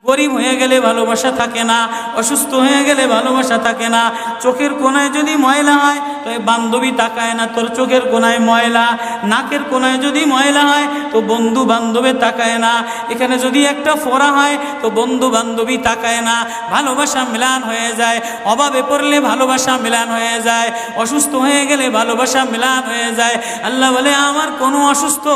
গরিব হয়ে গেলে ভালোবাসা থাকে না, অসুস্থ হয়ে গেলে ভালোবাসা থাকে না। চোখের কোনায় যদি ময়লা হয় তো বান্ধবী তাকায় না তোর চোখের কোনায় ময়লা, নাকের কোনায় যদি ময়লা হয় তো বন্ধু বান্ধবে তাকায় না, এখানে যদি একটা ফোড়া হয় তো বন্ধু বান্ধবী তাকায় না। ভালোবাসা মিলান হয়ে যায়, অভাবে পড়লে ভালোবাসা মিলান হয়ে যায়, অসুস্থ হয়ে গেলে ভালোবাসা মিলান হয়ে যায়। আল্লাহ বলে আমার কোনো অসুস্থ,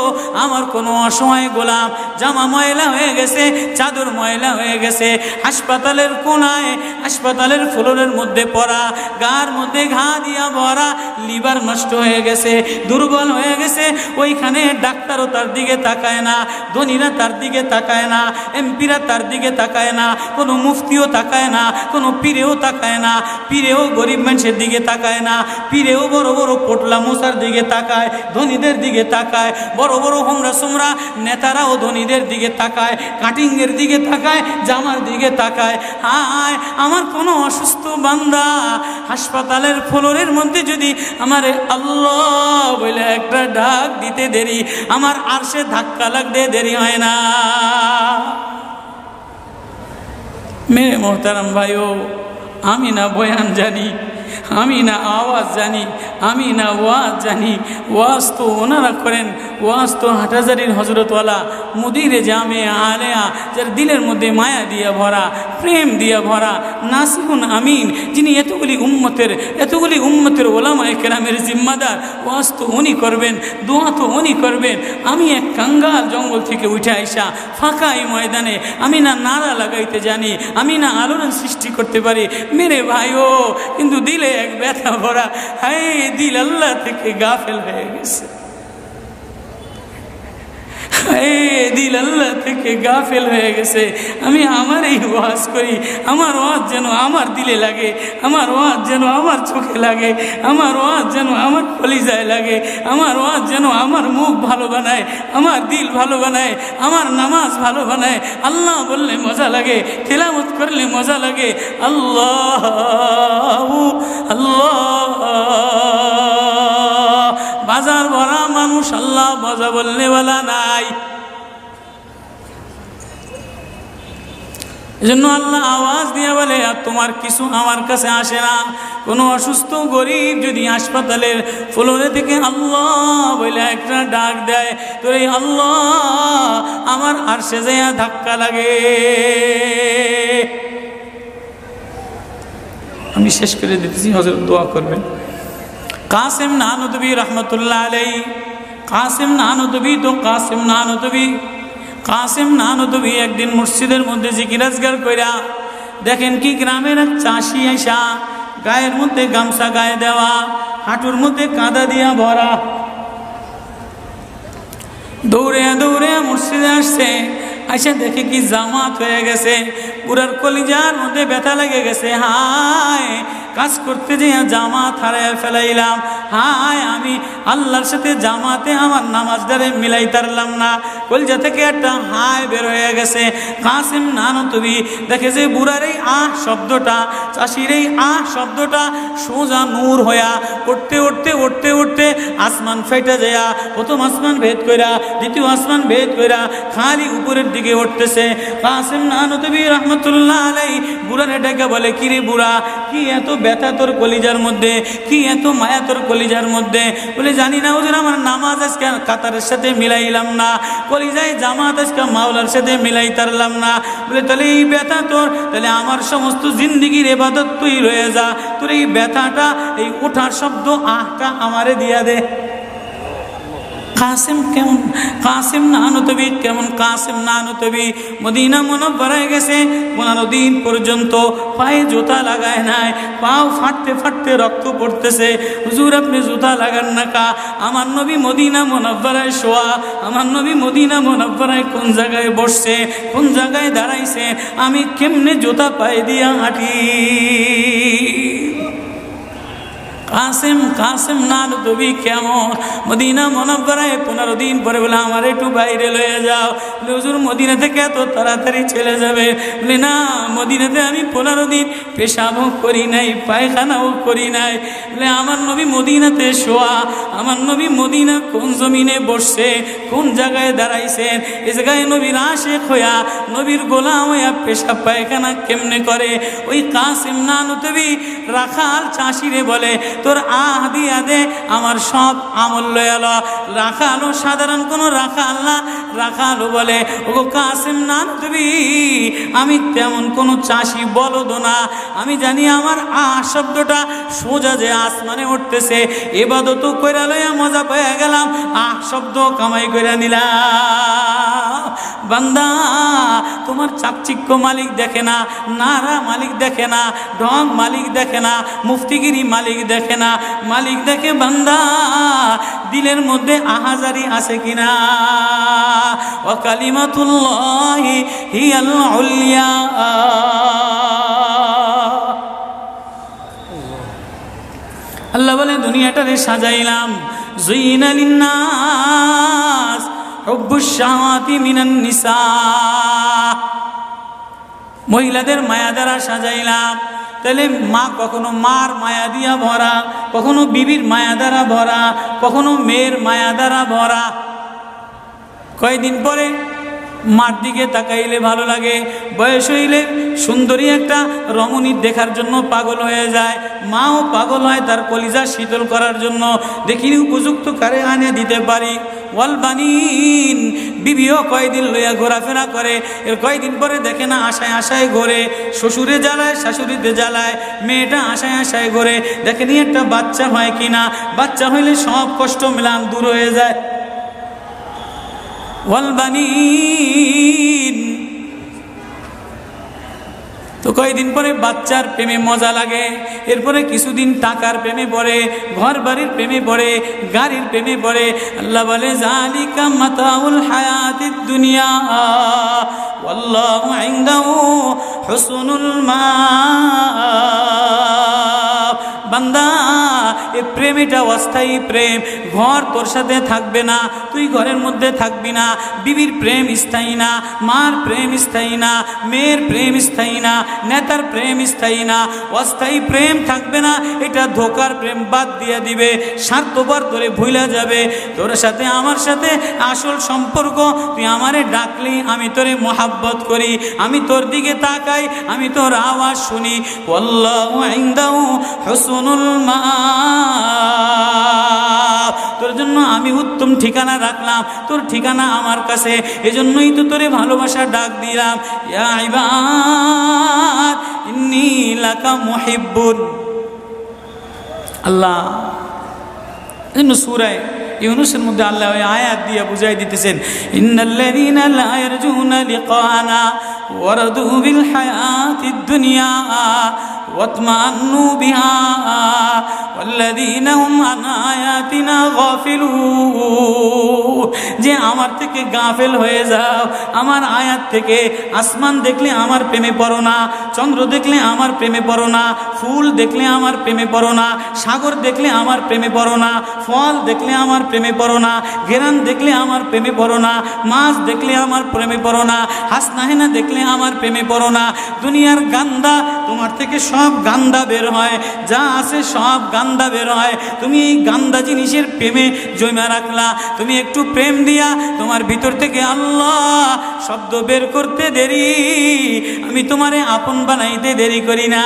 আমার কোনো অসহায় গোলাম জামা ময়লা হয়ে গেছে, চাদর ময়লা হয়ে গেছে, হাসপাতালের কোনায় হাসপাতালের ফ্লোরের মধ্যে পড়া, গার মধ্যে ঘা দিয়া ভরা, লিভার নষ্ট হয়ে গেছে, দুর্বল হয়ে গেছে, ওইখানে ডাক্তারও তার দিকে তাকায় না, ধনীরা তার দিকে তাকায় না, এমপিরা তার দিকে তাকায় না, কোনো মুফতিও তাকায় না, কোনো পীরেও তাকায় না, পীরেও গরিব মানুষের দিকে তাকায় না, পীরেও বড় বড় পোটলা মশার দিকে তাকায়, ধনীদের দিকে তাকায়, বড় বড় হোমরা সোমরা নেতারাও ধনীদের দিকে তাকায়, কাটিংয়ের দিকে তাকায়, জামার দিকে তাকায়। হায় আমার কোনো অসুস্থ বান্দা হাসপাতালের ফ্লোরের মধ্যে যদি আমার আল্লাহ বলে একটা ডাক দিতে দেরি, আমার আরশে ধাক্কা লাগতে দেরি হয় না। মেরে মোহতারাম ভাইও, আমি না বয়ান জানি, আমি না আওয়াজ জানি, আমি না ওয়াজ জানি, ওয়াজ তো ওনারা করেন, ওয়াজ তো হাটহাজারির হজরতওয়ালা মুদিরে জামে আলেয়া, যার দিলের মধ্যে মায়া দিয়া ভরা, প্রেম দিয়া ভরা, নাসিহুন আমিন, যিনি এতগুলি উম্মতের ওলামায়ে কেরামের জিম্মাদার, ওয়াজ তো উনি করবেন, দোয়া তো উনি করবেন। আমি এক কাঙ্গাল জঙ্গল থেকে উঠে আইসা ফাঁকা এই ময়দানে আমি না নারা লাগাইতে জানি, আমি না আলোড়ন সৃষ্টি করতে পারি। মেরে ভাইও, কিন্তু দিলে এক ব্যথা ভরা, হায় দিল আল্লাহ থেকে গাফেল হয়ে গেছে, দিল আল্লাহ থেকে গাফেল হয়ে গেছে। আমি আমার এই ওয়াজ করি, আমার ওয়াজ যেন আমার দিলে লাগে, আমার ওয়াজ যেন আমার চোখে লাগে, আমার ওয়াজ যেন আমার কলিজায় লাগে, আমার ওয়াজ যেন আমার মুখ ভালো বানায়, আমার দিল ভালো বানায়, আমার নামাজ ভালো বানায়। আল্লাহ বললে মজা লাগে, তেলাওয়াত করলে মজা লাগে। আল্লাহ আল্লাহ, বাজার ভরা মানুষ, আল্লাহ মজা বললে বলা নাই। এজন্য আল্লাহ আওয়াজ দিয়ে বলে আর তোমার কিছু আমার কাছে আসে না। কোনো অসুস্থ গরিব যদি হাসপাতালের ফ্লোরে থেকে আল্লাহ বলে একটা ডাক দেয়, তোর এই আল্লাহ আমার আরশে যাইয়া ধাক্কা লাগে। আমি শেষ করে দিতেছি, হযরত দোয়া করবেন। কাসেম নানুতুবি রহমতুল্লাহ আলাইহি, কাসেম নানুতুবি তো কাসেম নানুতুবি একদিন মসজিদের মধ্যে জিকির আজকার কইরা দেখেন কি গ্রামের এক চাষি আইসা গায়ের মধ্যে গামছা গায়ে দেওয়া, হাঁটুর মধ্যে কাদা দিয়া ভরা, দৌড়ে দৌড়ে মসজিদে আসছে। আইসা দেখে কি জামাত হয়ে গেছে, পুরার কলিজার মধ্যে ব্যথা লেগে গেছে। হায় কাজ করতে যেয়ে জামাত হারায় ফেলাইলাম, হায় আমি আল্লাহর সাথে জামাতে আমার নামাজদারে মিলাই তারলাম না। কলিজা থেকে একটা হায় বের হয়ে গেছে। কাসেম নানুতুবি দেখে যে বুড়ার এই আহ শব্দটা, চাষির এই আহ শব্দটা সোজা নূর হইয়া উঠতে উঠতে উঠতে উঠতে আসমান ফেটে যায়, প্রথম আসমান ভেদ কইরা দ্বিতীয় আসমান ভেদ কইরা খালি উপরের দিকে উঠতেছে। কাসেম নানুতুবি রহমতুল্লাহ আলাইহি বুড়ারে ডেকে বলে, কিরে বুড়া, কি এত ব্যথা তোর কলিজার মধ্যে, কি এত মায়া তোর কলিজার মধ্যে? বলে জানি না হুজুর, আমার নামাজ আজকে কাতারের সাথে মিলাইলাম না, কলিজায় জামাত আজকে মাওলার সাথে মিলাই তারলাম না। বলে তাহলে এই ব্যথা তোর, তাহলে আমার সমস্ত জিন্দিগির ইবাদত তুই রয়ে যা, তোর এই ব্যথাটা, এই ওঠার শব্দ আহটা আমারে দিয়া দে। কাসেম কেমন, কাসেম নানুতুবি কেমন, কাসেম নানুতুবি মদিনা মুনাওয়ারায় গেছে, 15 দিন পর্যন্ত পায়ে জুতা লাগায় নাই, পাও ফাটতে ফাটতে রক্ত পড়তেছে। হুজুর আপনি জুতা লাগান না কা? আমার নবী মদিনা মুনাওয়ারায় শোয়া, আমার নবী মদিনা মুনাওয়ারায় কোন জায়গায় বসছে, কোন জায়গায় দাঁড়াইছে, আমি কেমনে জুতা পায়ে দিয়া হাঁটি? কাসেম কাসেম নানতবি কেমন? মদিনা মুনাওয়ারায় 15 দিন পরে বলে আমার একটু বাইরে লয়ে যাও। বলে হুজুর মদিনা থেকে এত তাড়াতাড়ি চলে যাবে? বলে না, মদিনাতে আমি 15 দিন পেশাবও করি নাই, পায়খানাও করি নাই। বলে আমার নবী মদিনাতে শোয়া, আমার নবী মদিনা কোন জমিনে বসছে, কোন জায়গায় দাঁড়াইছেন, এই জায়গায় নবীর আশিক হইয়া, নবীর গোলাম হইয়া পেশাব পায়খানা কেমনে করে? ওই কাসেম নানতবি রাখাল চাষিরে বলে তোর আহ দিয়া দে, আমার সব আমল লয়াল। রাখালও সাধারণ কোনো রাখাল না, রাখালও বলে ওগো কাসেম নানতবি আমি তেমন কোনো চাষি বলদ না, আমি জানি আমার আহ শব্দটা সোজা যে আসমানে উঠতেছে, এবাদত কইরা লইয়া মজা পেয়ে গেলাম, আহ শব্দ কামাই কইরা নিলাম। বান্দা তোমার চাকচিক্য মালিক দেখে না, নারা মালিক দেখে না, ঢং মালিক দেখে না, মুফতিগিরি মালিক দেখে না, মালিক দেখে বান্দা দিলের মধ্যে আহাজারি আছে কিনা। ওয়া কালিমাতুল্লাহি হিয়াল উলিয়া। আল্লাহ বলে দুনিয়াটারে সাজাইলাম, যুইনা লিন্নাস হুব্বুশ শাহাওয়াতি মিনান নিসা, মহিলাদের মায়া দ্বারা সাজাইলাম। তাহলে মা কখনো মার মায়া দিয়া ভরা, কখনো বিবির মায়া দ্বারা ভরা, কখনো মেয়ের মায়া দ্বারা ভরা। কয়েকদিন পরে মার দিকে তাকাইলে ভালো লাগে, বয়স হইলে সুন্দরী একটা রমণী দেখার জন্য পাগল হয়ে যায়, মাও পাগল হয় তার কলিজা শীতল করার জন্য, দেখিনি উপযুক্ত কারে আনে দিতে পারি। ওয়াল বানিন, বিবিও কয়দিন লইয়া ঘোরাফেরা করে, এর কয়দিন পরে দেখে না আশায় আশায় ঘোরে, শ্বশুরে জ্বালায় শাশুড়িতে জ্বালায়, মেয়েটা আশায় আশায় ঘোরে, দেখেনি একটা বাচ্চা হয় কিনা, বাচ্চা হইলে সব কষ্ট মিলান দূর হয়ে যায়। ওয়াল বানিন, তো কয়েকদিন পরে বাচ্চার প্রেমে মজা লাগে, এরপরে কিছুদিন টাকার প্রেমে পড়ে, ঘর বাড়ির প্রেমে পড়ে, গাড়ির প্রেমে পড়ে। আল্লাহ বলে যালিকা মাতাউল হায়াতিদ দুনিয়া ওয়াল্লাহু ইনদাহু হুসনুল মাআব। বান্দা এই প্রেম এটা অস্থায়ী প্রেম, ঘর তোর সাথে থাকবে না, তুই ঘরের মধ্যে থাকবি না, বিবির প্রেম স্থায়ী না, মার প্রেম স্থায়ী না, মেয়ের প্রেম স্থায়ী না, নেতার প্রেম স্থায়ী না, অস্থায়ী প্রেম থাকবে না, এটা ধোকার প্রেম বাদ দিয়ে দিবে, স্বার্থপর তোরে ভুলা যাবে। তোর সাথে আমার সাথে আসল সম্পর্ক, তুই আমারে ডাকলি আমি তোরে মোহাব্বত করি, আমি তোর দিকে তাকাই, আমি তোর আওয়াজ শুনি। আল্লাহু ইনদাহু হুসনুল মাআব, তোর জন্য আমি উত্তম ঠিকানা রাখলাম, তোর ঠিকানা আমার কাছে, এজন্যই তো তোরে ভালোবাসা ডাক দিলাম। ইয়া ইবাদ ইন্নী লাকা মুহিব্বুন। আল্লাহ এজন্য সূরা ইউনূসের মধ্যে আল্লাহ ওই আয়াত দিয়ে বুঝাই দিতেছেন, ইন্নাল্লাযীনা লা ইয়ারজুনা লিকানা ওয়ারাদু বিল হায়াতিদ দুনিয়া ওয়াতমান্নু বিহা ওয়াল্লাযীনা হুম আন আয়াতিনা গাফিলুন। যে আমার থেকে গাফেল হয়ে যাও, আমার আয়াত থেকে। আসমান দেখলে আমার প্রেমে পড়ো না, চন্দ্র দেখলে আমার প্রেমে পড়ো না, ফুল দেখলে আমার প্রেমে পড়ো না, সাগর দেখলে আমার প্রেমে পড়ো না, ফল দেখলে আমার প্রেমে পড়ো না, ঘেরান দেখলে আমার প্রেমে পড়ো না, মাছ দেখলে আমার প্রেমে পড়ো না, হাসনাহেনা দেখলে আমার প্রেমে পড়ো না। দুনিয়ার গান্দা, তোমার থেকে সব গান্দা বের হয়, যা আছে সব গান্দা বের হয়, তুমি এই গান্দা জিনিসের প্রেমে জমা রাখলা। তুমি একটু প্রেম দিয়া তোমার ভিতর থেকে আল্লাহ শব্দ বের করতে দেরি, আমি তোমারে আপন বানাইতে দেরি করি না।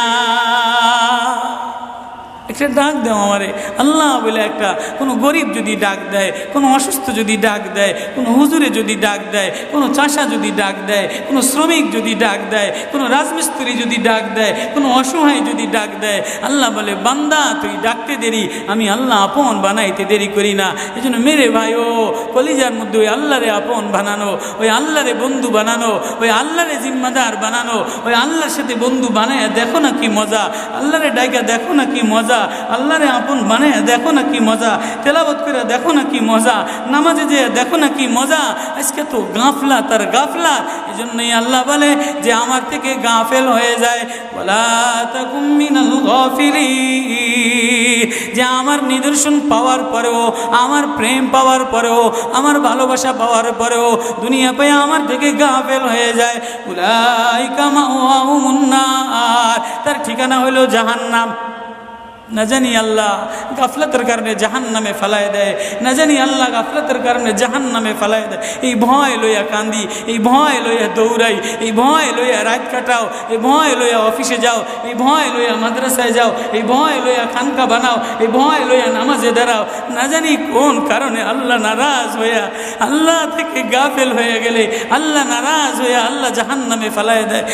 একটা ডাক দাও আমারে আল্লাহ বলে, একটা কোনো গরিব যদি ডাক দেয়, কোনো অসুস্থ যদি ডাক দেয়, কোনো হুজুরে যদি ডাক দেয়, কোনো চাষা যদি ডাক দেয়, কোনো শ্রমিক যদি ডাক দেয়, কোনো রাজমিস্ত্রি যদি ডাক দেয়, কোনো অসহায় যদি ডাক দেয়, আল্লাহ বলে বান্দা তুই ডাকতে দেরি, আমি আল্লাহ আপন বানাইতে দেরি করি না। এই জন্য মেরে ভাই ও কলিজার মধ্যে ওই আল্লাহরে আপন বানানো, ওই আল্লাহরে বন্ধু বানানো, ওই আল্লাহরে জিম্মাদার বানানো, ওই আল্লাহর সাথে বন্ধু বানায় দেখো না কি মজা, আল্লাহরে ডাইকা দেখো না কি মজা। মজা, আল্লাহরে আপন মানে দেখো না কি মজা, তেলাওয়াত করে দেখো না কি মজা, নামাজে যে দেখো না কি মজা। আজকে তো গাফলাত আর গাফলাত। এই জন্যই আল্লাহ বলে যে আমার থেকে গাফেল হয়ে যায়, ওয়ালা তাকুম মিনাল গাফিলিন, যে আমার নিদর্শন পাওয়ার পরেও, আমার প্রেম পাওয়ার পরেও, আমার ভালোবাসা পাওয়ার পরেও দুনিয়া পেয়ে আমার থেকে গাফেল হয়ে যায়। উলাইকা মাওয়াহুমুন নার, তার ঠিকানা হলো জাহান্নাম। না জানি আল্লাহ গাফলতের কারণে জাহান্নামে ফেলায় দেয়, না জানি আল্লাহ গাফলতের কারণে জাহান্নামে ফেলায় দেয়। এই ভয় লইয়া কান্দি, এই ভয় লইয়া দৌড়াই, এই ভয় লইয়া রাত কাটাও, এই ভয় লইয়া অফিসে যাও, এই ভয় লইয়া মাদ্রাসায় যাও, এই ভয় লইয়া খানকা বানাও, এই ভয় লইয়া নামাজে দাঁড়াও। না জানি কোন কারণে আল্লাহ নারাজ হইয়া, আল্লাহ থেকে গাফেল হয়ে গেলে আল্লাহ নারাজ হইয়া আল্লাহ জাহান্নামে ফেলায় দেয়।